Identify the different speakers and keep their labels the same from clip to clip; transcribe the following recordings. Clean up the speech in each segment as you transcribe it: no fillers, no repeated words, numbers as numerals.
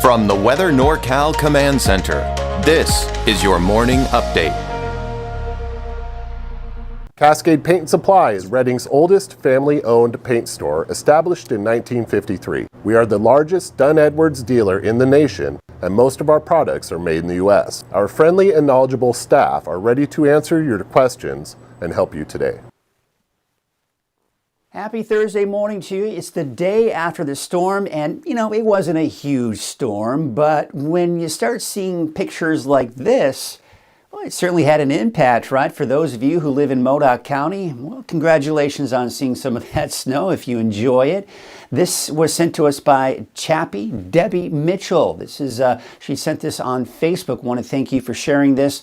Speaker 1: From the Weather NorCal Command Center, this is your morning update.
Speaker 2: Cascade Paint and Supply is Redding's oldest family-owned paint store, established in 1953. We are the largest Dunn Edwards dealer in the nation, and most of our products are made in the U.S. Our friendly and knowledgeable staff are ready to answer your questions and help you today.
Speaker 3: Happy Thursday morning to you. It's the day after the storm, and it wasn't a huge storm, but when you start seeing pictures like this, well, it certainly had an impact, right? For those of you who live in Modoc County, well, congratulations on seeing some of that snow if you enjoy it. This was sent to us by Chappie Debbie Mitchell. She sent this on Facebook. Want to thank you for sharing this.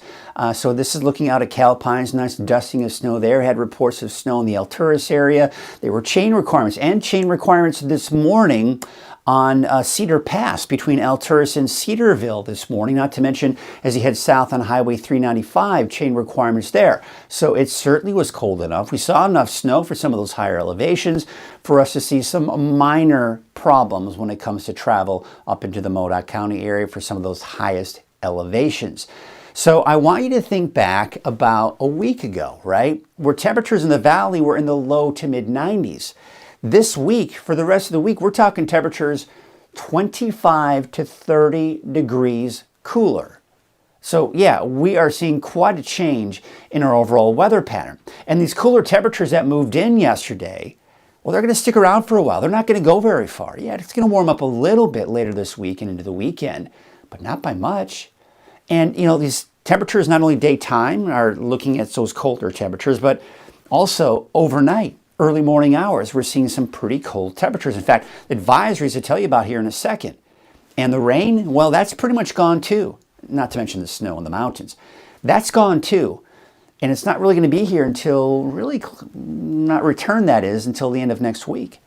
Speaker 3: So this is looking out at Calpines, nice dusting of snow there. Had reports of snow in the Alturas area. There were chain requirements this morning on Cedar Pass between Alturas and Cedarville this morning, not to mention as you head south on Highway 395, chain requirements there. So it certainly was cold enough. We saw enough snow for some of those higher elevations for us to see some minor problems when it comes to travel up into the Modoc County area for some of those highest elevations. So I want you to think back about a week ago, right? Where temperatures in the valley were in the low to mid 90s. This week, for the rest of the week, we're talking temperatures 25 to 30 degrees cooler. So yeah, we are seeing quite a change in our overall weather pattern. And these cooler temperatures that moved in yesterday, well, they're going to stick around for a while. They're not going to go very far. Yeah, it's going to warm up a little bit later this week and into the weekend, but not by much. And these temperatures, not only daytime, are looking at those colder temperatures, but also overnight. Early morning hours, we're seeing some pretty cold temperatures. In fact, advisories I'll tell you about here in a second. And the rain, well, that's pretty much gone too. Not to mention the snow in the mountains. That's gone too. And it's not really going to be here until, until the end of next week.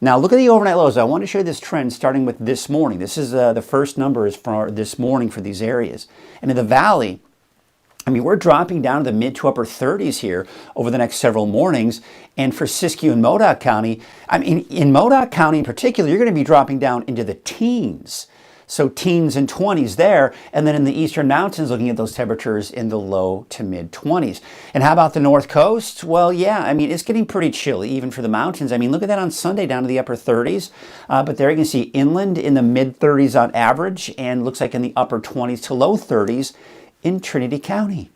Speaker 3: Now, look at the overnight lows. I want to show you this trend starting with this morning. This is the first numbers for this morning for these areas. And in the valley, we're dropping down to the mid to upper 30s here over the next several mornings. And for Siskiyou and Modoc County, in Modoc County in particular, you're going to be dropping down into the teens. So teens and 20s there. And then in the eastern mountains, looking at those temperatures in the low to mid 20s. And how about the north coast? Well, yeah, it's getting pretty chilly even for the mountains. Look at that on Sunday down to the upper 30s. But there you can see inland in the mid 30s on average, and looks like in the upper 20s to low 30s in Trinity County.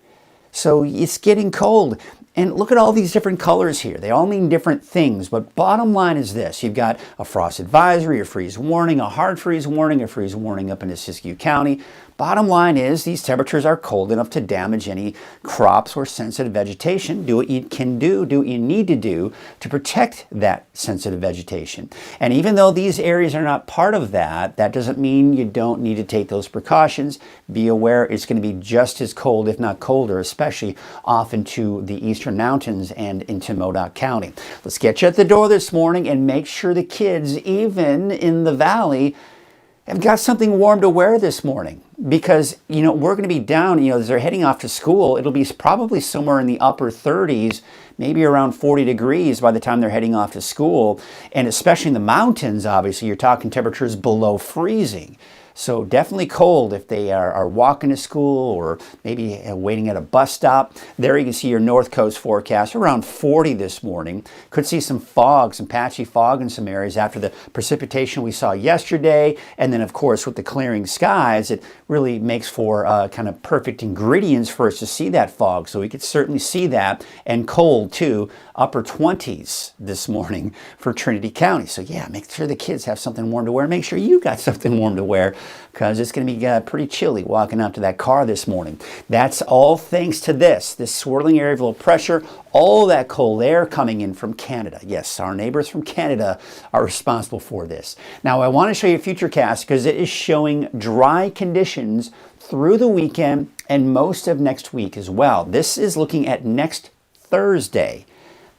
Speaker 3: So it's getting cold. And look at all these different colors here. They all mean different things, but bottom line is this. You've got a frost advisory, a freeze warning, a hard freeze warning, a freeze warning up into Siskiyou County. Bottom line is these temperatures are cold enough to damage any crops or sensitive vegetation. Do what you can do what you need to do to protect that sensitive vegetation. And even though these areas are not part of that, that doesn't mean you don't need to take those precautions. Be aware it's going to be just as cold, if not colder, especially off into the eastern mountains and into Modoc County. Let's get you at the door this morning and make sure the kids, even in the valley, have got something warm to wear this morning. Because, we're going to be down, as they're heading off to school, it'll be probably somewhere in the upper 30s, maybe around 40 degrees by the time they're heading off to school. And especially in the mountains, obviously, you're talking temperatures below freezing. So definitely cold if they are walking to school or maybe waiting at a bus stop. There you can see your north coast forecast, around 40 this morning. Could see some fog, some patchy fog in some areas after the precipitation we saw yesterday. And then, of course, with the clearing skies, it really makes for kind of perfect ingredients for us to see that fog. So we could certainly see that. And cold, too, upper 20s this morning for Trinity County. So, yeah, make sure the kids have something warm to wear. Make sure you got something warm to wear, because it's going to be pretty chilly walking out to that car this morning. That's all thanks to this swirling area of low pressure, all that cold air coming in from Canada. Yes, our neighbors from Canada are responsible for this. Now, I want to show you a futurecast because it is showing dry conditions through the weekend and most of next week as well. This is looking at next Thursday.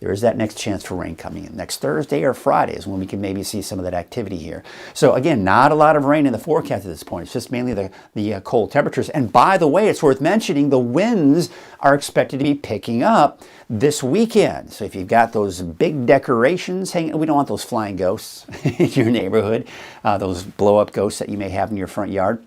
Speaker 3: there is that next chance for rain coming in. Next Thursday or Friday is when we can maybe see some of that activity here. So again, not a lot of rain in the forecast at this point. It's just mainly the cold temperatures. And by the way, it's worth mentioning the winds are expected to be picking up this weekend. So if you've got those big decorations hanging, we don't want those flying ghosts in your neighborhood, those blow-up ghosts that you may have in your front yard,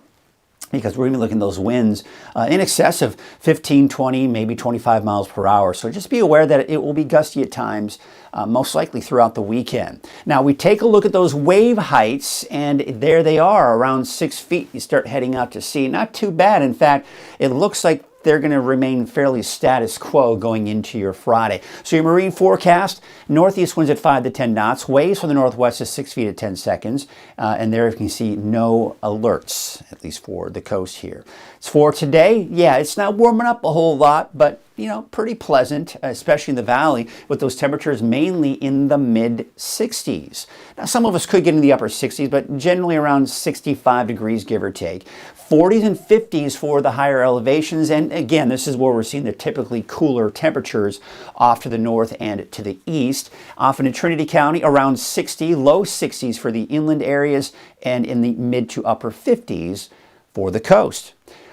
Speaker 3: because we're going to be looking at those winds in excess of 15, 20, maybe 25 miles per hour. So just be aware that it will be gusty at times, most likely throughout the weekend. Now we take a look at those wave heights, and there they are, around 6 feet. You start heading out to sea. Not too bad. In fact, it looks like they're going to remain fairly status quo going into your Friday. So your marine forecast, northeast winds at 5 to 10 knots, waves from the northwest is 6 feet at 10 seconds, and there you can see no alerts, at least for the coast here. It's for today. Yeah, it's not warming up a whole lot, but pretty pleasant, especially in the valley, with those temperatures mainly in the mid-60s. Now, some of us could get in the upper 60s, but generally around 65 degrees, give or take. 40s and 50s for the higher elevations, and again, this is where we're seeing the typically cooler temperatures off to the north and to the east. Often in Trinity County, around 60, low 60s for the inland areas, and in the mid to upper 50s for the coast.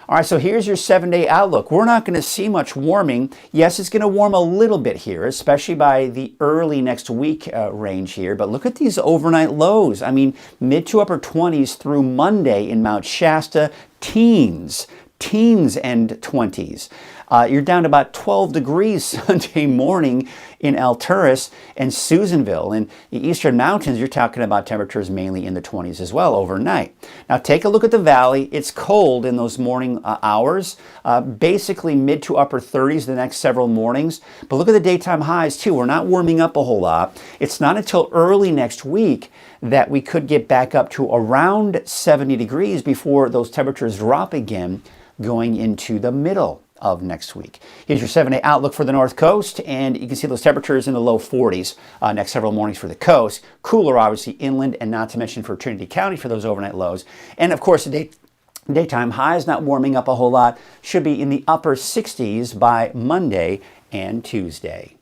Speaker 3: All right, so here's your 7-day outlook. We're not going to see much warming. Yes, it's going to warm a little bit here, especially by the early next week range here. But look at these overnight lows. I mean, mid to upper 20s through Monday in Mount Shasta, teens and 20s. You're down to about 12 degrees Sunday morning in Alturas and Susanville. In the eastern mountains, you're talking about temperatures mainly in the 20s as well overnight. Now take a look at the valley. It's cold in those morning hours, basically mid to upper 30s the next several mornings. But look at the daytime highs too. We're not warming up a whole lot. It's not until early next week that we could get back up to around 70 degrees before those temperatures drop again going into the middle of next week. Here's your 7-day outlook for the North Coast, and you can see those temperatures in the low 40s next several mornings for the coast. Cooler, obviously, inland, and not to mention for Trinity County for those overnight lows. And, of course, the daytime highs not warming up a whole lot. Should be in the upper 60s by Monday and Tuesday.